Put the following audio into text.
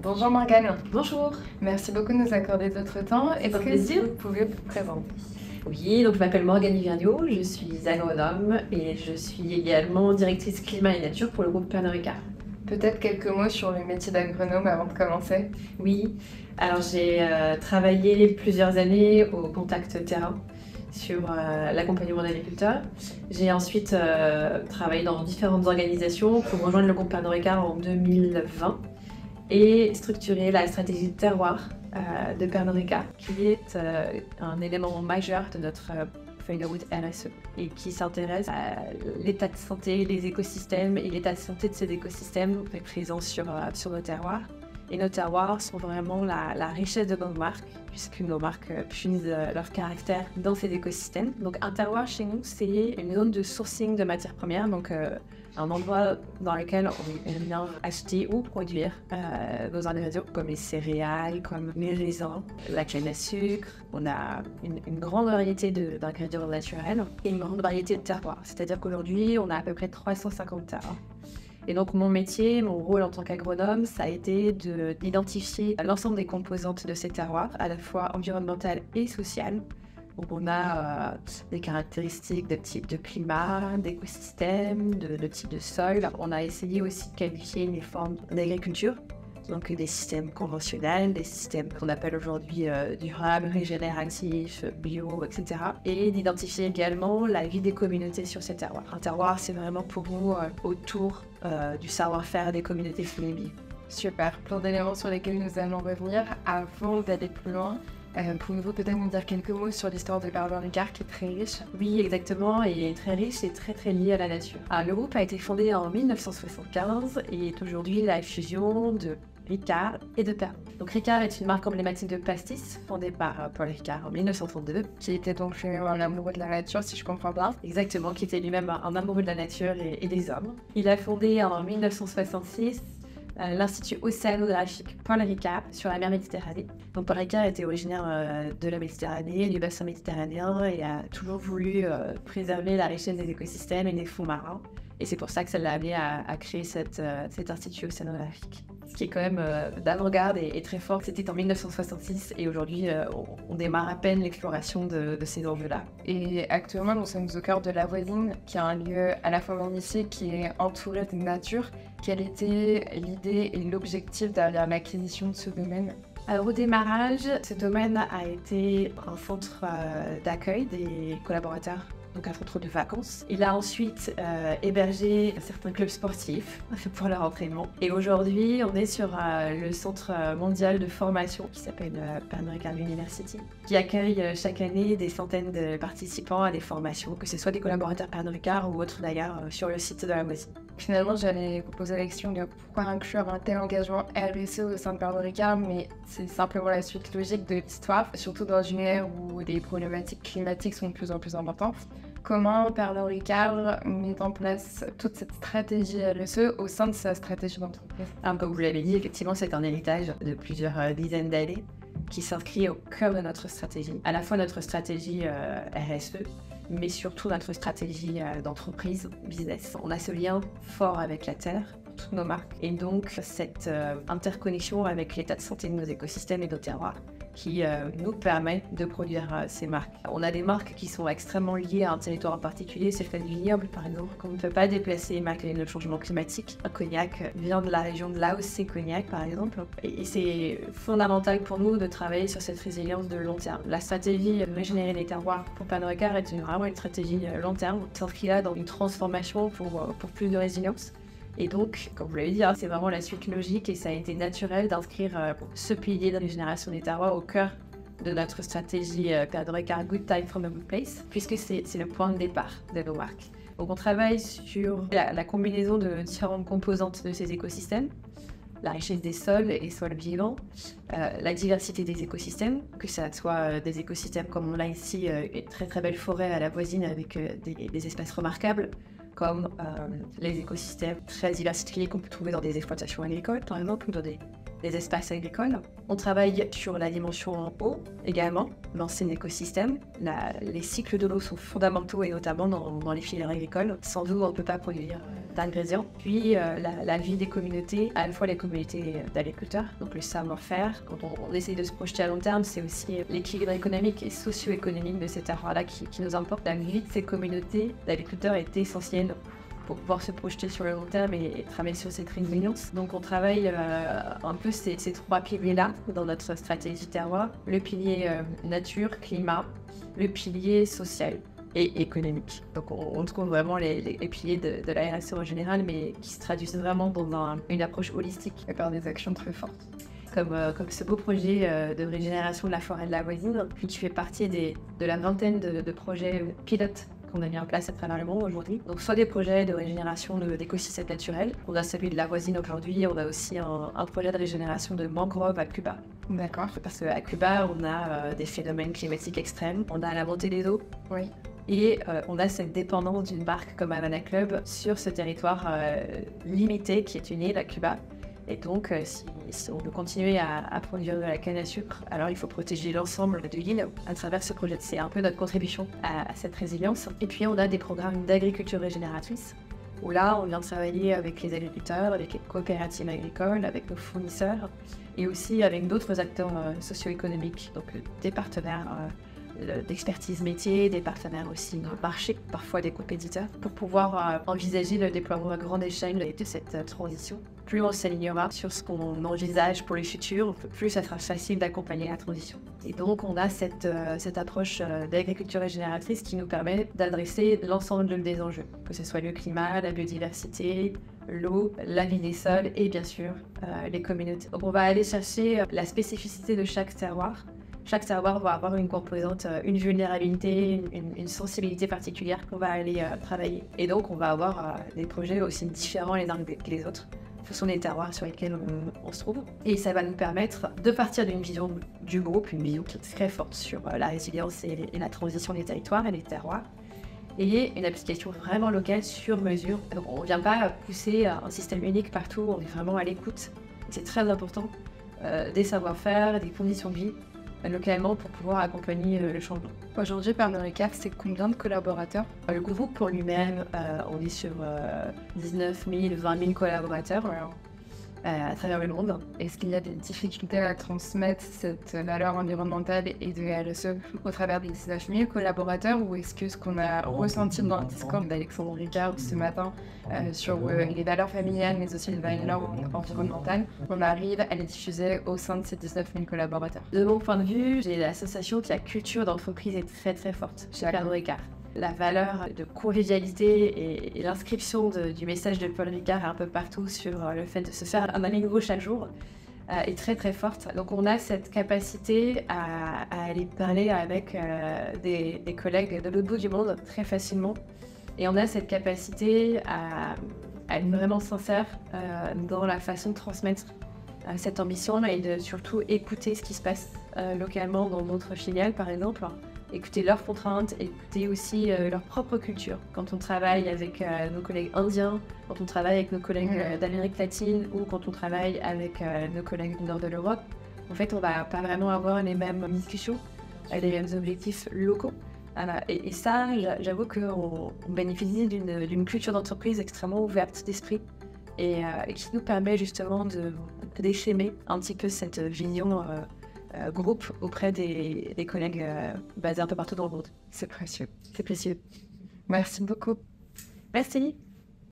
Bonjour Morgane, Bonjour, merci beaucoup de nous accorder de votre temps. Est-ce un que plaisir. vous pouvez vous présenter? Oui, donc je m'appelle Morgane Vergniaud, je suis agronome et je suis également directrice climat et nature pour le groupe Pernod Ricard. Peut-être quelques mots sur le métier d'agronome avant de commencer. Oui, alors j'ai travaillé plusieurs années au contact terrain sur l'accompagnement d'agriculteurs. J'ai ensuite travaillé dans différentes organisations pour rejoindre le groupe Pernod Ricard en 2020 et structurer la stratégie de terroir de Pernod Ricard, qui est un élément majeur de notre feuille de route RSE et qui s'intéresse à l'état de santé des écosystèmes et l'état de santé de ces écosystèmes présents sur nos terroirs. Et nos terroirs sont vraiment la richesse de nos marques, puisque nos marques puisent leur caractère dans ces écosystèmes. Donc un terroir chez nous, c'est une zone de sourcing de matières premières, donc un endroit dans lequel on vient acheter ou produire nos ingrédients, comme les céréales, comme les raisins, la canne à sucre. On a une grande variété d'ingrédients naturels et une grande variété de terroirs. C'est-à-dire qu'aujourd'hui, on a à peu près 350 terroirs. Et donc mon métier, mon rôle en tant qu'agronome, ça a été d'identifier l'ensemble des composantes de ces terroirs, à la fois environnementales et sociales. Donc on a des caractéristiques de type de climat, d'écosystème, de type de sol. On a essayé aussi de qualifier les formes d'agriculture, donc des systèmes conventionnels, des systèmes qu'on appelle aujourd'hui durables, régénératifs, bio, etc. Et d'identifier également la vie des communautés sur ces terroirs. Un terroir, c'est vraiment pour nous autour du savoir-faire des communautés féminines. Super, plein d'éléments sur lesquels nous allons revenir. Avant d'aller plus loin, pouvez-vous peut-être nous dire quelques mots sur l'histoire de Pernod Ricard qui est très riche? Oui, exactement, et très riche et très lié à la nature. Alors, le groupe a été fondé en 1975 et est aujourd'hui la fusion de Ricard et de Pernod. Donc Ricard est une marque emblématique de pastis fondée par Paul Ricard en 1932. Qui était donc un amoureux de la nature, si je comprends bien. Exactement, qui était lui-même un amoureux de la nature et des hommes. Il a fondé en 1966 l'Institut océanographique Paul Ricard sur la mer Méditerranée. Donc Paul Ricard était originaire de la Méditerranée, du bassin méditerranéen et a toujours voulu préserver la richesse des écosystèmes et des fonds marins. Et c'est pour ça que ça l'a amené à créer cet institut océanographique. Ce qui est quand même d'avant-garde et très fort. C'était en 1966 et aujourd'hui on démarre à peine l'exploration de ces enjeux-là. Et actuellement, nous sommes au cœur de la Voisine, qui est un lieu à la fois magnifique, qui est entouré de nature. Quelle était l'idée et l'objectif derrière l'acquisition de ce domaine? Alors au démarrage, ce domaine a été un centre d'accueil des collaborateurs, donc un centre de vacances. Il a ensuite hébergé certains clubs sportifs pour leur entraînement. Et aujourd'hui, on est sur le centre mondial de formation qui s'appelle Pernod Ricard University, qui accueille chaque année des centaines de participants à des formations, que ce soit des collaborateurs Pernod Ricard ou autres d'ailleurs sur le site de la Voisine. Finalement, j'allais vous poser la question de pourquoi inclure un tel engagement RSE au sein de Pernod Ricard, mais c'est simplement la suite logique de l'histoire, surtout dans une ère où les problématiques climatiques sont de plus en plus importantes. Comment Pernod Ricard met en place toute cette stratégie RSE au sein de sa stratégie d'entreprise? Alors, comme vous l'avez dit, effectivement, c'est un héritage de plusieurs dizaines d'années qui s'inscrit au cœur de notre stratégie. À la fois notre stratégie RSE, mais surtout notre stratégie d'entreprise, business. On a ce lien fort avec la Terre, toutes nos marques, et donc cette interconnexion avec l'état de santé de nos écosystèmes et de nos terroirs qui nous permet de produire ces marques. On a des marques qui sont extrêmement liées à un territoire en particulier, c'est le cas du vignoble par exemple, qu'on ne peut pas déplacer malgré le changement climatique. Un cognac vient de la région de Laos, c'est Cognac par exemple, et c'est fondamental pour nous de travailler sur cette résilience de long terme. La stratégie de régénérer les terroirs pour Pernod Ricard est vraiment une stratégie long terme, s'inscrit là dans une transformation pour plus de résilience. Et donc, comme vous l'avez dit, c'est vraiment la suite logique et ça a été naturel d'inscrire ce pilier de régénération des terroirs au cœur de notre stratégie Pernod Ricard Good Time from a Good Place, puisque c'est le point de départ de nos marques. Donc on travaille sur la combinaison de différentes composantes de ces écosystèmes, la richesse des sols et sols vivants, la diversité des écosystèmes, que ce soit des écosystèmes comme on a ici, une très belle forêt à la Voisine avec des espaces remarquables, comme les écosystèmes très diversifiés qu'on peut trouver dans des exploitations agricoles, par exemple, ou dans des espaces agricoles. On travaille sur la dimension eau également, dans ces écosystèmes. Les cycles de l'eau sont fondamentaux, et notamment dans les filières agricoles. Sans eau, on ne peut pas produire d'ingrédients. Puis la vie des communautés, à la fois les communautés d'agriculteurs, donc le savoir-faire. Quand on essaye de se projeter à long terme, c'est aussi l'équilibre économique et socio-économique de ces terroirs-là qui nous importe. La vie de ces communautés d'agriculteurs est essentielle pour pouvoir se projeter sur le long terme et travailler sur cette résilience. Donc on travaille un peu ces 3 piliers-là dans notre stratégie terroir. Le pilier nature, climat, le pilier social et économique. Donc on trouve vraiment les piliers de la RSE en général, mais qui se traduisent vraiment dans une approche holistique. Et par des actions très fortes. Comme ce beau projet de régénération de la forêt de la Voisine, qui fait partie de la vingtaine de projets pilotes qu'on a mis en place à travers le monde aujourd'hui. Donc soit des projets de régénération d'écosystèmes naturels, on a celui de la Voisine aujourd'hui, on a aussi un projet de régénération de mangroves à Cuba. D'accord. Parce qu'à Cuba, on a des phénomènes climatiques extrêmes, on a la montée des eaux. Oui. Et on a cette dépendance d'une marque comme Havana Club sur ce territoire limité qui est une île à Cuba. Et donc, si on veut continuer à produire de la canne à sucre, alors il faut protéger l'ensemble de l'île à travers ce projet. C'est un peu notre contribution à cette résilience. Et puis, on a des programmes d'agriculture régénératrice, où là, on vient travailler avec les agriculteurs, avec les coopératives agricoles, avec nos fournisseurs, et aussi avec d'autres acteurs socio-économiques, donc des partenaires d'expertise métier, des partenaires aussi de marché, parfois des compétiteurs, pour pouvoir envisager le déploiement à grande échelle de cette transition. Plus on s'alignera sur ce qu'on envisage pour le futur, plus ça sera facile d'accompagner la transition. Et donc on a cette approche d'agriculture régénératrice qui nous permet d'adresser l'ensemble des enjeux, que ce soit le climat, la biodiversité, l'eau, la vie des sols et bien sûr les communautés. Donc on va aller chercher la spécificité de chaque terroir. Chaque terroir va avoir une composante, une vulnérabilité, une sensibilité particulière qu'on va aller travailler. Et donc, on va avoir des projets aussi différents les uns que les autres. Ce sont des terroirs sur lesquels on se trouve. Et ça va nous permettre de partir d'une vision du groupe, une vision qui est très forte sur la résilience et la transition des territoires et des terroirs. Et une application vraiment locale sur mesure. Donc, on ne vient pas pousser un système unique partout, on est vraiment à l'écoute. C'est très important des savoir-faire, des conditions de vie localement pour pouvoir accompagner le changement. Aujourd'hui, Pernod Ricard, c'est combien de collaborateurs? Le groupe pour lui-même, on est sur 19 000, 20 000 collaborateurs à travers le monde. Est-ce qu'il y a des difficultés à transmettre cette valeur environnementale et de RSE au travers des 19 000 collaborateurs, ou est-ce que ce qu'on a ressenti dans le discours d'Alexandre Ricard ce matin sur les valeurs familiales mais aussi les valeurs environnementales, on arrive à les diffuser au sein de ces 19 000 collaborateurs? De mon point de vue, j'ai la sensation que la culture d'entreprise est très très forte chez Pernod Ricard. La valeur de convivialité et l'inscription du message de Paul Ricard un peu partout sur le fait de se faire un allegro chaque jour est très très forte. Donc on a cette capacité à aller parler avec des collègues de l'autre bout du monde très facilement. Et on a cette capacité à être vraiment sincère dans la façon de transmettre cette ambition et de surtout écouter ce qui se passe localement dans notre filiale par exemple. Écouter leurs contraintes, écouter aussi leur propre culture. Quand on travaille avec nos collègues indiens, quand on travaille avec nos collègues d'Amérique latine ou quand on travaille avec nos collègues du nord de l'Europe, en fait, on va pas vraiment avoir les mêmes discussions, les mêmes objectifs locaux. Et ça, j'avoue qu'on bénéficie d'une culture d'entreprise extrêmement ouverte d'esprit et qui nous permet justement d'échemmer un petit peu cette vision groupe auprès des collègues basés un peu partout dans le monde. C'est précieux. C'est précieux. Merci beaucoup. Merci.